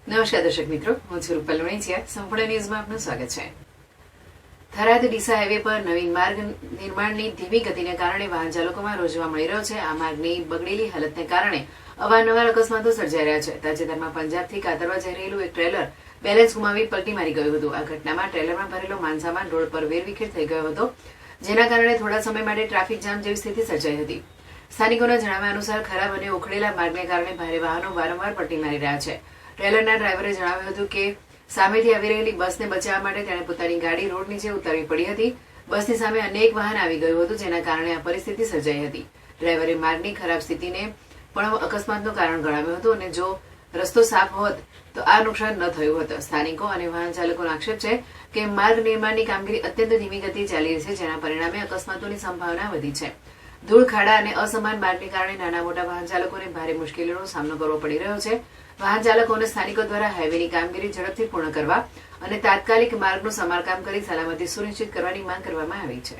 નમસ્કાર દર્શક મિત્રો, હું છું રૂપલ વણિચિયા. સંપૂર્ણ ન્યૂઝમાં આપનું સ્વાગત છે. થરાદ ડીસા હાઈવે પર નવીન માર્ગ નિર્માણની ધીમી ગતિને કારણે વાહન ચાલકોમાં રોજ જોવા મળી રહ્યો છે. આ માર્ગની બગડેલી હાલતને કારણે અવારનવાર અકસ્માતો સર્જાઈ રહ્યા છે. તાજેતરમાં પંજાબથી કાતરવા જઈ રહેલું એક ટ્રેલર બેલેન્સ ગુમાવી પલટી મારી ગયું હતું. આ ઘટનામાં ટ્રેલરમાં ભરેલો માલસામાન રોડ પર વેરવિખેર થઈ ગયો હતો, જેના કારણે થોડા સમય માટે ટ્રાફિક જામ જેવી સ્થિતિ સર્જાઈ હતી. સ્થાનિકોના જણાવ્યા અનુસાર ખરાબ અને ઉખડેલા માર્ગને કારણે ભારે વાહનો વારંવાર પલટી મારી રહ્યા છે. ટ્રેલરના ડ્રાઈવરે જણાવ્યું હતું કે સામેથી આવી રહેલી બસને બચાવવા માટે તેણે પોતાની ગાડી રોડ નીચે ઉતારવી પડી હતી. બસની સામે અનેક વાહન આવી ગયું હતું, જેના કારણે આ પરિસ્થિતિ સર્જાઈ હતી. ડ્રાઈવરે માર્ગની ખરાબ સ્થિતિને પણ અકસ્માતનું કારણ ગણાવ્યું હતું અને જો રસ્તો સાફ હોત તો આ નુકસાન ન થયું હતું. સ્થાનિકો અને વાહન ચાલકોનો આક્ષેપ છે કે માર્ગ નિર્માણની કામગીરી અત્યંત ધીમી ગતિએ ચાલી રહી છે, જેના પરિણામે અકસ્માતોની સંભાવના વધી છે. ધૂળ, ખાડા અને અસમાન માર્ગને કારણે નાના મોટા વાહન ચાલકોને ભારે મુશ્કેલીઓનો સામનો કરવો પડી રહ્યો છે. વાહન ચાલકો અને સ્થાનિકો દ્વારા હાઈવેની કામગીરી ઝડપથી પૂર્ણ કરવા અને તાત્કાલિક માર્ગનું સમારકામ કરી સલામતી સુનિશ્ચિત કરવાની માંગ કરવામાં આવી છે.